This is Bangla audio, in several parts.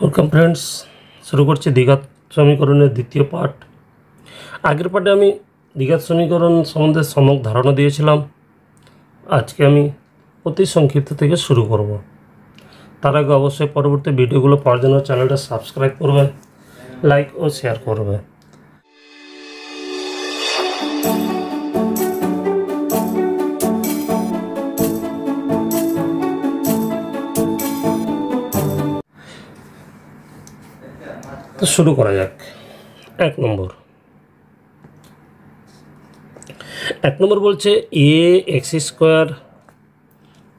ওয়েলকাম ফ্রেন্ডস, শুরু করছি দ্বিঘাত সমীকরণের দ্বিতীয় পার্ট। আগের পার্টে আমি দ্বিঘাত সমীকরণ সম্বন্ধে সম্যক ধারণা দিয়েছিলাম। আজকে আমি অতি সংক্ষিপ্ত থেকে শুরু করব। তার আগে অবশ্যই পরবর্তী ভিডিওগুলো পাওয়ার জন্য চ্যানেলটা সাবস্ক্রাইব করবে, লাইক ও শেয়ার করবে। তো শুরু করা যাক। এক নম্বর বলছে A X square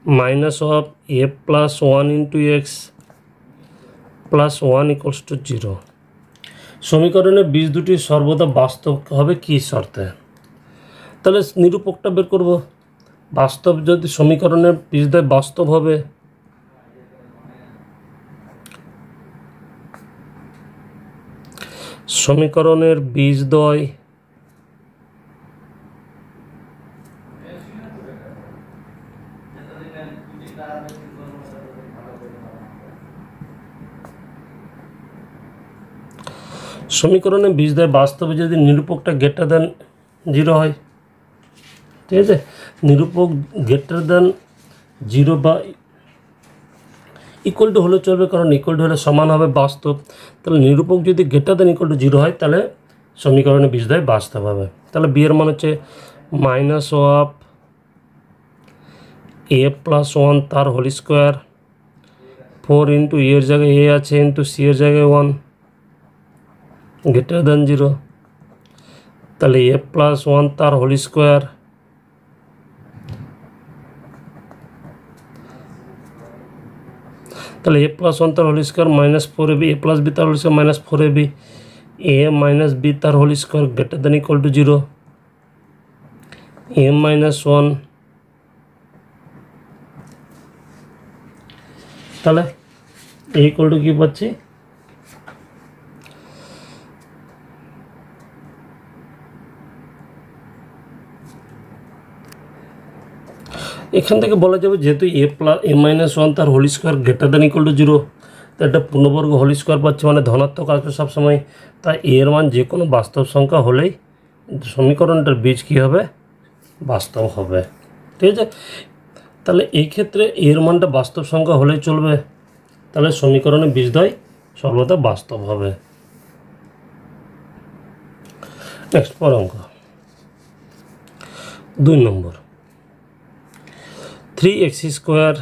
minus of A plus 1 into X plus 1 equals to 0। সমীকরণের বীজ দুটি সর্বদা বাস্তব হবে কি শর্তে? তাহলে নিরূপকটা বের করব। বাস্তব যদি সমীকরণের বীজদ্বয় বাস্তব হবে, সমীকরণের বীজদ্বয় সমীকরণের বীজদ্বয় বাস্তবে যদি নিরূপকটা গ্রেটার দেন 0 হয়, ঠিক আছে। নিরূপক গ্রেটার দেন 0 বা ইকুয়াল টু হলে চলবে, কারণ ইকুয়াল টু হলে সমান হবে বাস্তব। তাহলে নিরূপক যদি গ্রেটার দেন ইকুয়াল টু 0 হয়, তাহলে সমীকরণের বীজদ্বয় বাস্তব হবে। তাহলে বি এর মান হচ্ছে মাইনাস অফ এ প্লাস 1 তার হোল স্কোয়ার 4 ইন্টু এর জায়গায় এ আছে ইন্টু সি এর জায়গায় 1 গ্রেটার দেন 0। তাহলে এ প্লাস 1 তার হোল স্কোয়ার তাহলে এ প্লাস 1 তার whole square minus 4ab A plus B তার whole square minus 4ab A minus B তার whole square greater than equal to 0 A minus 1। তাহলে এ ইকুয়াল টু কি পাচ্ছি? এখান থেকে বলা যাবে যেহেতু এ মাইনাস 1 তার whole square greater than equal to 0, তো একটা পূর্ণবর্গ হোল স্কোয়ার পাচ্ছে, মানে ধনাত্মক আসবে সবসময়। তাই এর মান যে কোনো বাস্তব সংখ্যা হলেই সমীকরণটার বীজ কী হবে? বাস্তব হবে, ঠিক আছে। তাহলে এই ক্ষেত্রে এর মানটা বাস্তব সংখ্যা হলেই চলবে, তাহলে সমীকরণের বীজদ্বয় সর্বদা বাস্তব হবে। নেক্সট পর অঙ্ক 2 number 3x square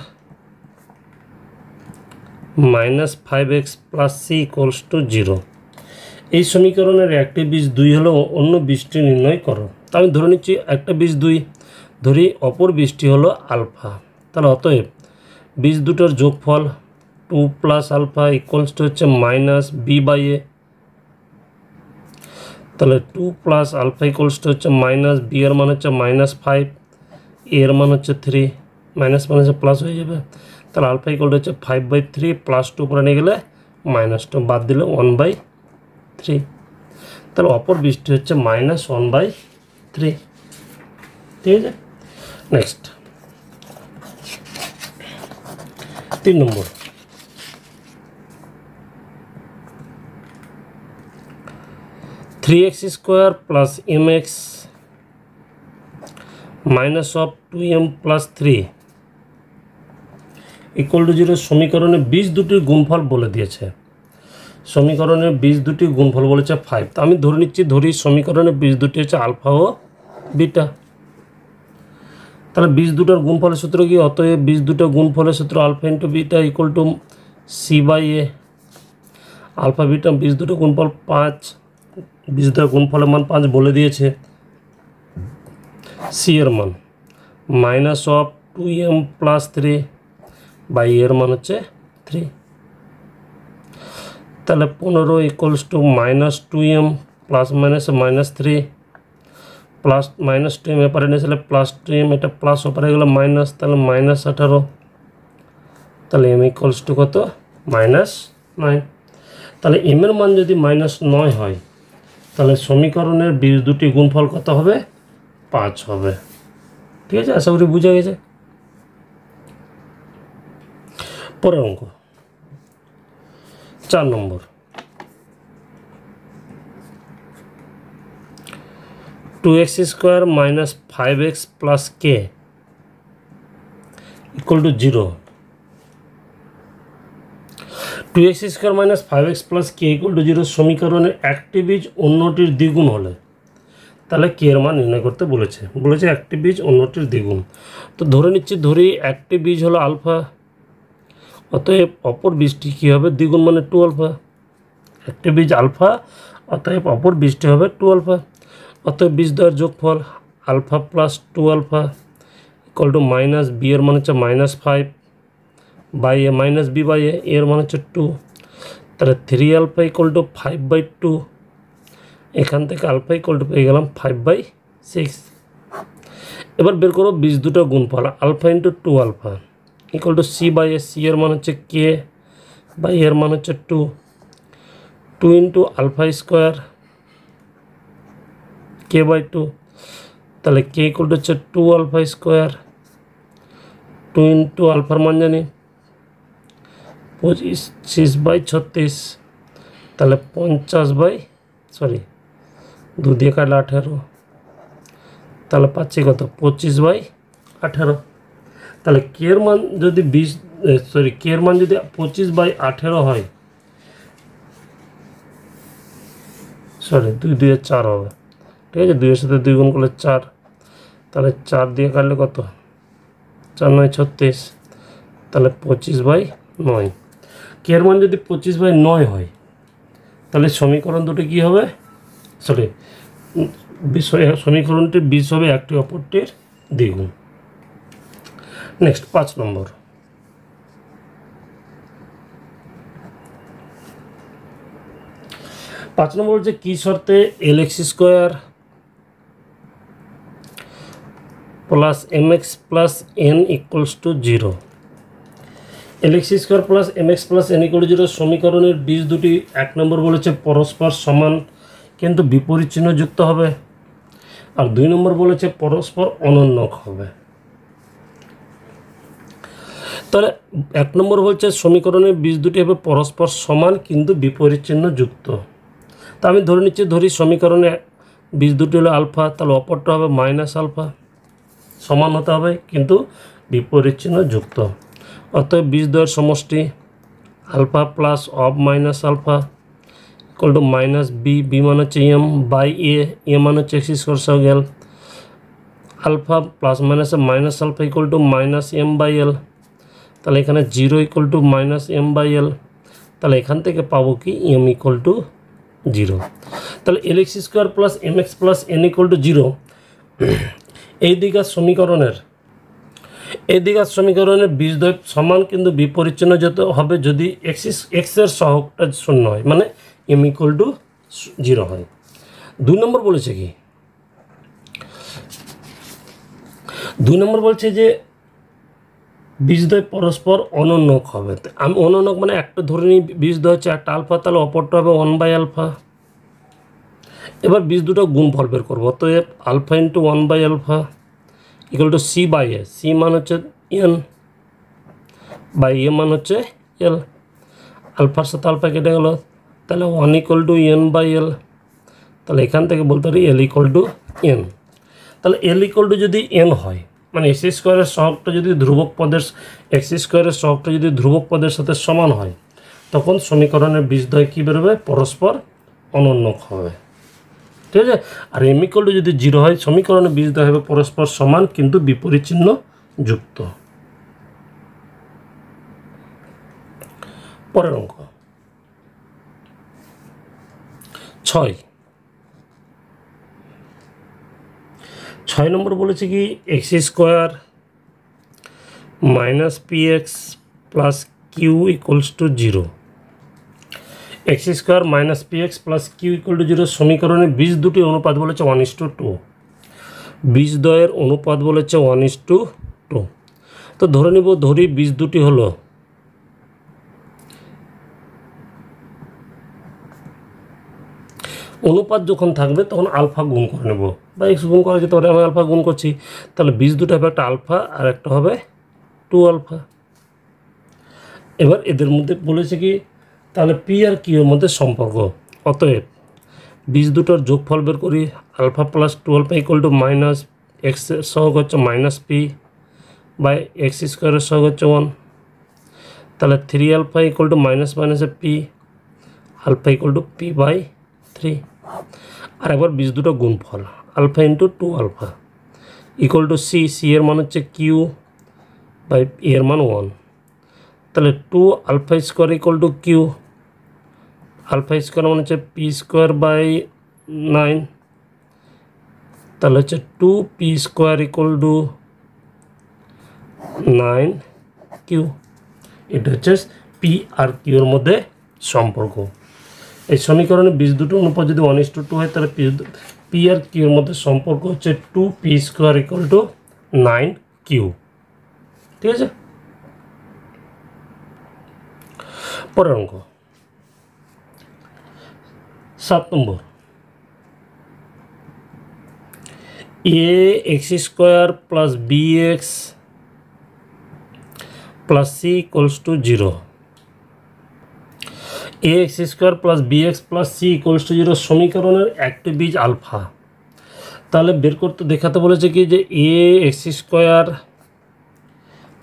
minus 5x plus C equals to 0। এই সমীকরণের একটি বীজ 2 হলেও অন্য বীজটি নির্ণয় করো। তা আমি ধরে নিচ্ছি একটা বীজ 2, ধরি অপর বীজটি হলো আলফা। তাহলে অতএব বীজ দুটোর যোগফল 2 প্লাস আলফা ইকুয়ালস টু হচ্ছে মাইনাস বি বাই এ। তাহলে 2 প্লাস আলফা ইকুয়ালস টু হচ্ছে মাইনাস বি এর মান হচ্ছে মাইনাস 5, এর মান হচ্ছে 3, মাইনাস মাইনাসে প্লাস হয়ে যাবে। তাহলে আলফা ইকুয়াল হচ্ছে 5/3 প্লাস 2 উপরে নিয়ে গেলে -2 বাদ দিলে 1/3। তাহলে অপর বীজটি হচ্ছে -1/3, ঠিক আছে। Next 3 number 3x square plus mx minus of 2m plus 3 equal to 0। সমীকরণের বীজ দুটির গুণফল বলে দিয়েছে। সমীকরণের বীজ দুটির গুণফল বলেছে 5। তো আমি ধরে নিচ্ছি, সমীকরণের বীজ দুটি হচ্ছে আলফা ও বিটা। তাহলে বীজ দুটোর গুণফলের সূত্র কি? অতএব বীজ দুটোর গুণফলের সূত্র alpha into beta equal to C by A. Alpha beta বীজ দুটো গুণফল 5, বীজ দুটোর গুণফলের মান 5 বলে দিয়েছে। সি এর মান minus of 2m plus 3 by এর মান হচ্ছে 3। তাহলে 15 ইকুয়ালস টু -2m প্লাস মাইনাসে -3 প্লাস -2m এপারে নিয়েছিলে প্লাস 2m, এটা প্লাস ওপারে গেলে মাইনাস, তাহলে -18। তাহলে m ইকুয়ালস টু কত? -9। তাহলে m এর মান যদি -9 হয়, তাহলে সমীকরণের বীজ দুটি গুণফল কত হবে? 5 হবে, ঠিক আছে। আশা করি বুঝা গেছে। পরের অঙ্ক 4 নম্বর 2x square minus 5x plus K equal to 0। 2x square minus 5x plus K equal to 0 সমীকরণের একটি বীজ অন্যটির দ্বিগুণ হলে তাহলে কে এর মান নির্ণয় করতে বলেছে একটি বীজ অন্যটির দ্বিগুণ। তো ধরে নিচ্ছি একটি বীজ হলো আলফা, অতএব অপর বীজটি কী হবে দ্বিগুণ মানে 2 আলফা। একটি বীজ আলফা, অতএব অপর বীজটি হবে 2 আলফা। অতএব বীজ দ্বয়ের যোগফল alpha plus 2 alpha equal to minus B এর মান হচ্ছে -5 by A minus B by এর মান হচ্ছে 2। তাহলে 3 আলফা ইকুয়াল টু 5/2। এখান থেকে আলফা ইকুয়াল টু পেয়ে গেলাম 5/6। এবার বের করো বীজ দুটো গুণফল alpha into 2 alpha equal to C by A. C এর মান হচ্ছে কে বাই এর মান হচ্ছে 2 into alpha square K by 2। তাহলে কে ইকুয়াল টু হচ্ছে 2 আলফা স্কোয়ার 2 ইন্টু আলফার মান জানি 25/36। তাহলে 2 দিয়ে কাটলে 18, তাহলে পাচ্ছি কত 25/18। তাহলে কে এর মান যদি কে এর মান যদি 25/18 হয়, 2 2 4 হবে, ঠিক আছে। 2 এর সাথে 2 গুণ করলে 4, তাহলে 4 দিয়ে কাটলে কত 4 9 36, তাহলে 25/9। কে এর মান যদি 25/9 হয় তাহলে সমীকরণ দুটো কী হবে, সমীকরণটির বীজ হবে একটি অপরটির দ্বিগুণ। নেক্সট 5 নম্বর। হচ্ছে কি শর্তে lx square plus mx plus n equals to 0। lx square plus mx plus n equal to 0 সমীকরণের বীজ দুটি 1 নম্বর বলেছে পরস্পর সমান কিন্তু বিপরীত চিহ্ন যুক্ত হবে, আর 2 নম্বর বলেছে পরস্পর অনন্যক হবে। তাহলে 1 নম্বর বলছে সমীকরণের বীজ দুটি হবে পরস্পর সমান কিন্তু বিপরীত চিহ্ন যুক্ত। তা আমি ধরে নিচ্ছি সমীকরণে বীজ দুটি হলো আলফা, তাহলে অপরটা হবে মাইনাস আলফা, সমান হতে হবে কিন্তু বিপরীত চিহ্ন যুক্ত। অতএব বীজ দ্বয়ের সমষ্টি alpha plus of minus alpha equal to minus B মান হচ্ছে এম বাই এ মান হচ্ছে এক্স স্কোয়ার সহ গেল alpha plus minus minus alpha equal to minus M by L. তাহলে এখানে 0 equal to minus M by L. তাহলে এখান থেকে পাবো কি এম ইকুয়াল টু 0। তাহলে lx square plus mx plus n equal to 0 এই দ্বিঘাত সমীকরণের বীজদ্বয় সমান কিন্তু বিপরীত চিহ্ন যেতে হবে যদি x এর সহগটা 0 হয়, মানে m ইকুয়াল টু 0 হয়। 2 নম্বর বলেছে কি, 2 নম্বর বলছে যে বীজদ্বয় পরস্পর অনন্যক হবে। আমি অনন্যক মানে একটা ধরে নিই বীজদ্বয় হচ্ছে একটা আলফা, তাহলে অপরটা হবে 1/আলফা। এবার বীজ দুটো গুণফল বের করবো, অতএব আলফা ইন্টু 1/আলফা equal to C by A. C মান হচ্ছে এন বাই এ মান হচ্ছে এল। আলফার সাথে আলফা কেটে গেল, তাহলে 1 equal to N by L. তাহলে এখান থেকে বলতে পারি এল ইকুয়াল টু এন। তাহলে এল ইকুয়াল টু যদি এন হয়, মানে এক্স স্কোয়ারের সহগটা যদি ধ্রুবক পদের সাথে সমান হয়, তখন সমীকরণের বীজদ্বয় কী বেরোবে, পরস্পর অনন্যক হবে, ঠিক আছে। আর এম ইকুয়াল টু যদি 0 হয়, সমীকরণের বীজদ্বয় হবে পরস্পর সমান কিন্তু বিপরীত চিহ্ন যুক্ত। পরের অঙ্ক 6 নম্বর বলেছে কি X square minus px plus Q equals to 0। X square minus px plus Q equal to 0 সমীকরণে বীজ দুটি অনুপাত বলেছে 1:2। বীজদ্বয়ের অনুপাত বলেছে 1:2। তো ধরি বীজ দুটি হলো অনুপাত যখন থাকবে তখন আলফা গুণ করে নেব, বা এক্স গুণ করা যেতে পারে, আমি আলফা গুণ করছি। তাহলে বীজ দুটো হবে একটা আলফা আর একটা হবে 2 আলফা। এবার এদের মধ্যে বলেছে কি তাহলে পি আর কিউ এর মধ্যে সম্পর্ক। অতএব বীজ দুটোর যোগফল বের করি। Alpha plus 12 equal to minus X সহগ হচ্ছে মাইনাস পি বাই এক্স স্কোয়ারের সহগ হচ্ছে 1। তাহলে 3 আলফা ইকুয়াল টু মাইনাস মাইনাসে P, alpha equal to P by 3। আর একবার বীজ দুটো গুণফল alpha into 2 alpha equal to C, C এর মান হচ্ছে কিউ বাই এর মান 1। তাহলে 2 alpha square equal to Q, alpha square মানে হচ্ছে পি স্কোয়ার বাই 9। তাহলে হচ্ছে 2 P square equal to 9 Q. এটা হচ্ছে পি আর কিউর মধ্যে সম্পর্ক। এই সমীকরণে বীজ দুটো অনুপাত যদি 1:2 হয় তাহলে পি আর কিউর মধ্যে সম্পর্ক হচ্ছে 2 P square equal to 9 Q. ঠিক আছে, পরের অঙ্ক 7 নম্বর। A X square plus B X plus C equals to 0। A X square plus B X plus C equals to 0 সমীকরণের একটি বীজ আলফা। তাহলে বের করতে দেখাতে বলেছে কি যে A X square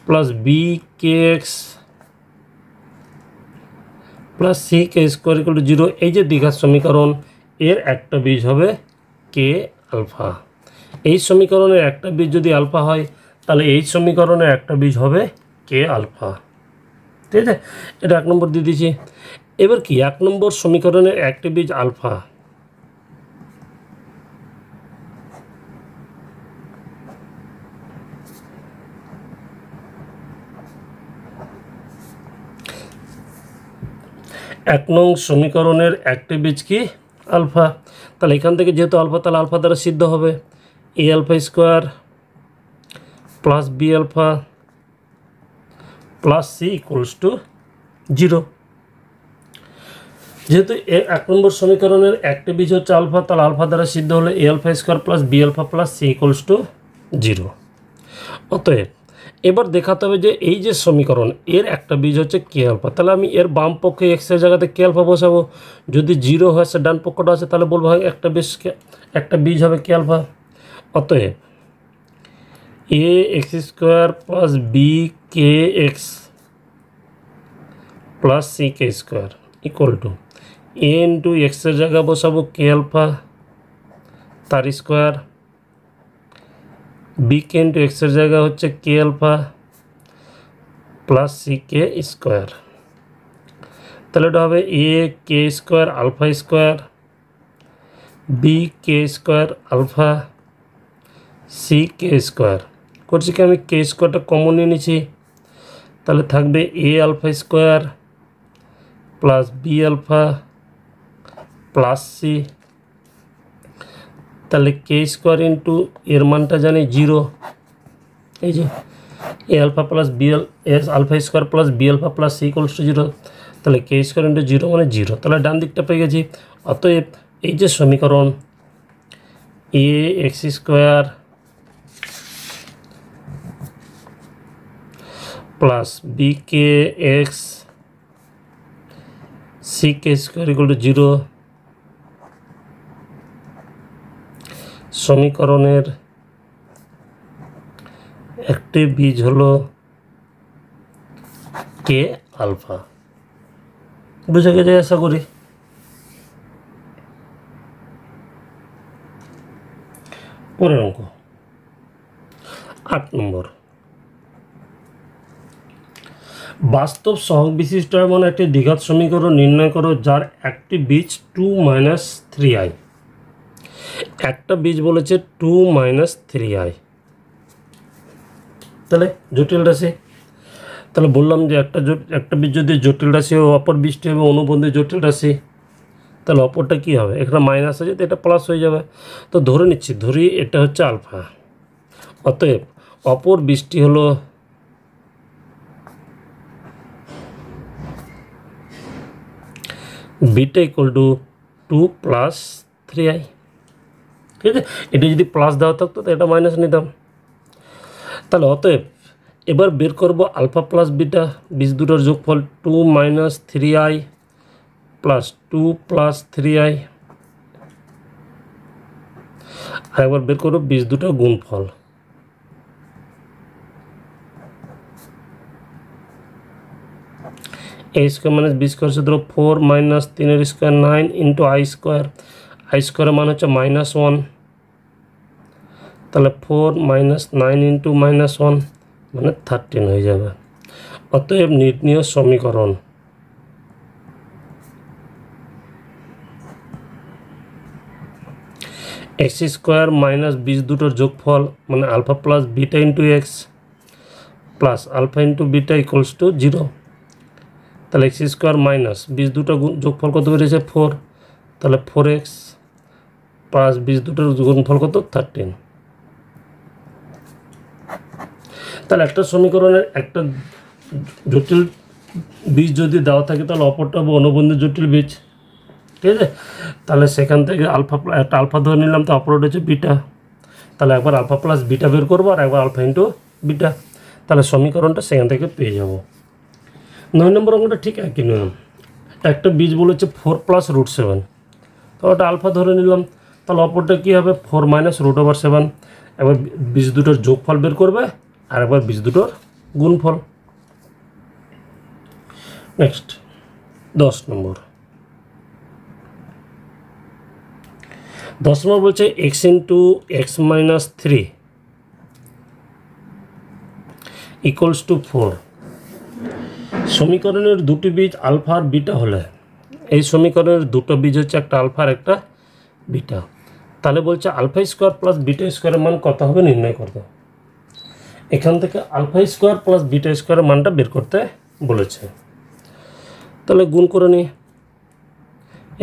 plus B K X plus C K square equal to 0, এই যে দ্বিঘাত সমীকরণ এর একটা বীজ হবে কে আলফা। এই সমীকরণের একটা বীজ যদি আলফা হয় তাহলে এই সমীকরণের একটা বীজ হবে কে আলফা। ঠিক আছে, এটা 1 নম্বর দিয়ে দিয়েছি। এবার কি 1 নম্বর সমীকরণের একটা বীজ আলফা, এক নং সমীকরণের একটা বীজ কি আলফা। তাহলে এখান থেকে যেহেতু আলফা, তাহলে আলফা দ্বারা সিদ্ধ হবে A alpha square plus B alpha plus C equals to 0। যেহেতু 1 নম্বর সমীকরণের একটা বীজ হচ্ছে আলফা, তাহলে আলফা দ্বারা সিদ্ধ হলে A alpha square plus B alpha plus C equals to 0। অতএব এবার দেখাতে হবে যে এই যে সমীকরণ এর একটা বীজ হচ্ছে কে আলফা, তাহলে আমি এর বাম পক্ষে এক্সের জায়গাতে কে আলফা বসাবো। যদি 0 হয় সে ডান পক্ষটা আছে তাহলে বলবো হয় একটা বীজ হবে কে আলফা। অতএব A X square plus B K X plus C K square equal to A into এক্সের জায়গায় বসাবো কে আলফা তার স্কোয়ার, বি কে ইন্টু এক্সের জায়গা হচ্ছে K alpha plus C K square. তাহলে এটা হবে A K square alpha square B K square alpha C K square. করছি কি আমি কে স্কোয়ারটা কমন নিয়ে নিচ্ছি, তাহলে থাকবে A alpha square plus B alpha plus C. তাহলে কে স্কোয়ার ইন্টু এর মানটা জানি 0, এই যে A alpha plus B alpha square plus B alpha plus C equals to 0। তাহলে কে স্কোয়ার ইন্টু 0 মানে 0, তাহলে ডান দিকটা পেয়ে গেছি। অতএব এই যে সমীকরণ A X square plus B K X C K square equal to 0 সমীকরণের একটি বীজ হলো কে আলফা। বুঝে গেছে আশা করি। পরের অঙ্ক 8 নম্বর। বাস্তব সহগ বিশিষ্ট এমন একটি দ্বিঘাত সমীকরণ নির্ণয় করো যার একটি বীজ 2 - 3i। একটা বীজ বলেছে 2 - 3i, তাহলে জটিল রাশি। তাহলে বললাম যে একটা বীজ যদি জটিল রাশি হয় অপর বীজটি হবে অনুবন্ধী জটিল রাশি, তাহলে অপরটা কী হবে, এখানে মাইনাস আছে তো এটা প্লাস হয়ে যাবে। তো ধরে নিচ্ছি, ধরি এটা হচ্ছে আলফা। অতএব অপর বীজটি হলো বিটা ইকুয়াল টু 2 + 3i। ঠিক আছে, এটা যদি প্লাস দেওয়া থাকতো তো এটা মাইনাস নিতাম। তাহলে অতএব এবার বের করব আলফা প্লাস বিটা বীজ দুটোর যোগফল 2 - 3i প্লাস 2 প্লাস 3i, আরেকবার বের করো বীজ দুটো গুণফল। a square minus B square সূত্র 4 minus 3 square 9 into I square, I স্কোয়ারের মান হচ্ছে -1, তাহলে 4 মাইনাস 9 ইন্টু -1 মানে 13 হয়ে যাবে। অতএব নির্ণীয় সমীকরণ এক্স স্কোয়ার মাইনাস বীজ দুটোর যোগফল মানে alpha plus beta into X plus alpha into beta equals to 0। তাহলে এক্স স্কোয়ার মাইনাস বীজ দুটো যোগফল কত বেরিয়েছে 4, তাহলে 4x প্লাস বীজ দুটোর গুণফল কত 13। তাহলে একটা সমীকরণের একটা জটিল বীজ যদি দেওয়া থাকে তাহলে অপরটা হবে অনুবন্ধী জটিল বীজ, ঠিক আছে। তাহলে সেখান থেকে একটা আলফা ধরে নিলাম, তো অপরটা হচ্ছে বিটা, তাহলে একবার আলফা প্লাস বিটা বের করবো আর একবার আলফা ইন্টু বিটা, তাহলে সমীকরণটা সেখান থেকে পেয়ে যাব। 9 নম্বর অঙ্কটা ঠিক একই নিয়ম, একটা বীজ বলেছে 4 প্লাস √7, তো ওটা আলফা ধরে নিলাম, তাহলে অপরটা কী হবে 4 মাইনাস √7। একবার বীজ দুটোর যোগফল বের করবে আর একবার বীজ দুটোর গুণফল। নেক্সট 10 নম্বর বলছে x into x minus 3 equals to 4। সমীকরণের দুটি বীজ আলফা আর বিটা হলে এই সমীকরণের দুটো বীজ হচ্ছে একটা আলফা আর একটা বিটা, তাহলে বলছে আলফা স্কোয়ার প্লাস বিটা স্কোয়ারের মান কত হবে নির্ণয় করতে। এখান থেকে আলফা স্কোয়ার প্লাস বিটা স্কোয়ারের মানটা বের করতে বলেছে, তাহলে গুণ করে নিই।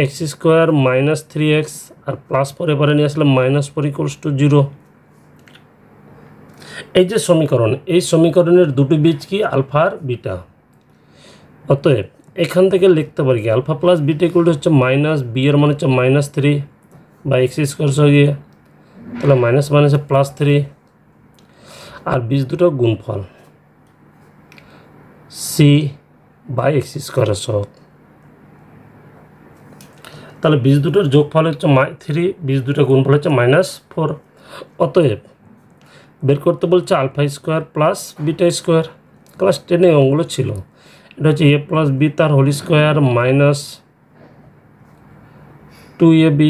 এক্স স্কোয়ার মাইনাস 3x আর প্লাস 4 এবারে নিয়ে আসলে -4 ইকুয়ালস টু 0। এই যে সমীকরণ, এই সমীকরণের দুটি বীজ কি আলফা আর বিটা, অতএব এখান থেকে লিখতে পারি কি আলফা প্লাস বিটা ইকুয়াল হচ্ছে মাইনাস বি এর মান হচ্ছে -3 বা এক্স স্কোয়ার সঙ্গে, তাহলে মাইনাস মাইনাসে +3 আর বীজ দুটো গুণফল সি বাই এক্স স্কোয়ারের সহগ, তাহলে বীজ দুটোর যোগফল হচ্ছে 3, বীজ দুটো গুণফল হচ্ছে -4। অতএব বের করতে বলছে alpha square plus beta square, class 10 অঙ্কগুলো ছিল। এটা হচ্ছে a প্লাস বি তার হোল স্কোয়ার মাইনাস 2ab,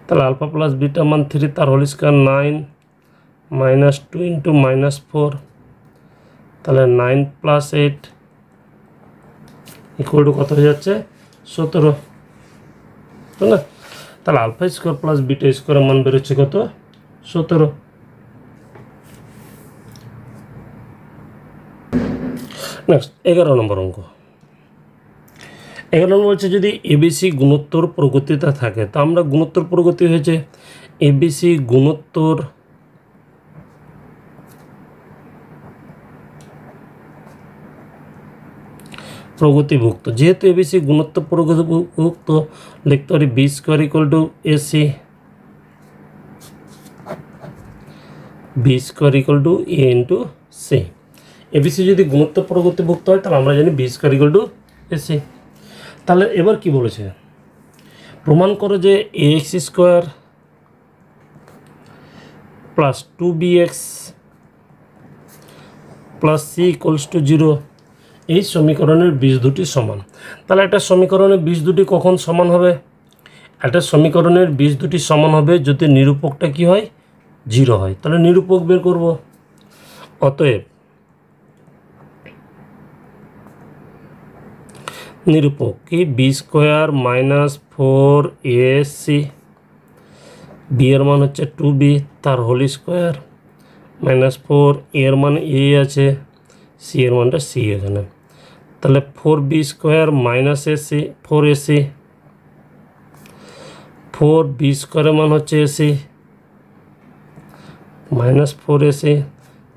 তাহলে আলফা প্লাস বিটা মান 3 তার হোল স্কোয়ার 9 মাইনাস 2 ইন্টু -4, তাহলে 9 প্লাস 8 ইকুয়াল টু কত হয়ে যাচ্ছে 17, তাই না। তাহলে আলফা স্কোয়ার প্লাস বিটা স্কোয়ারের মান বেরোচ্ছে কত 17। নেক্সট 11 নম্বর অঙ্ক। 11 নম্বর হচ্ছে যদি এবিসি গুণোত্তর প্রগতিতে থাকে, তো আমরা গুণোত্তর প্রগতি হয়েছে এবিসি গুণোত্তর প্রগতিভুক্ত, যেহেতু এবিসি গুণোত্তর প্রগতিভুক্ত লিখতে পারি B square equal to A C, B square equal to A into C. A B C যদি গুণোত্তর প্রগতিভুক্ত হয় তাহলে আমরা জানি B square equal to A C. তাহলে এবার কি বলেছে, প্রমাণ করো যে A X square plus 2bx plus C equals to 0 এই সমীকরণের বীজ দুটি সমান। তাহলে একটা সমীকরণের বীজ দুটি কখন সমান হবে, একটা সমীকরণের বীজ দুটি সমান হবে যদি নিরূপকটা কি হয় 0 হয়, তাহলে নিরূপক বের করব। অতএব নিরূপক কি B square minus 4ac, B এর মান হচ্ছে 2b তার হোল স্কোয়ার -4, এর মান এ আছে, সি এর মানটা সি এখানে, তাহলে 4b square minus AC 4ac, 4b স্কোয়ারের মান হচ্ছে এসি -4ac,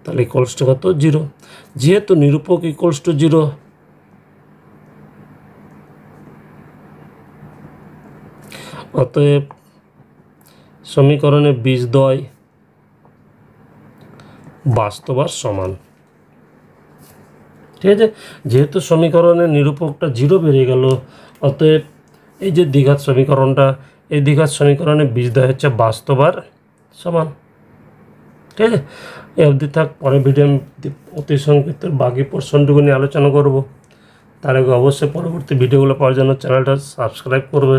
তাহলে ইকুয়ালস টু কত 0। যেহেতু নিরূপক ইকুয়ালস টু 0, অতএব সমীকরণে বীজদ্বয় বাস্তব আর সমান। ঠিক আছে। যেহেতু সমীকরণের নিরূপকটা 0 বেরিয়ে গেল, অতএব এই যে দ্বিঘাত সমীকরণটা, এই দ্বিঘাত সমীকরণে বীজদ্বয় হচ্ছে বাস্তব আর সমান। ঠিক আছে, এই অবধি থাক। পরের ভিডিও আমি অতি সংক্ষিপ্ত বাকি পোর্শনটুকু নিয়ে আলোচনা করব। তার আগে অবশ্যই পরবর্তী ভিডিওগুলো পাওয়ার জন্য চ্যানেলটা সাবস্ক্রাইব করবে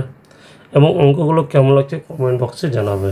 এবং অঙ্কগুলো কেমন লাগছে কমেন্ট বক্সে জানাবে।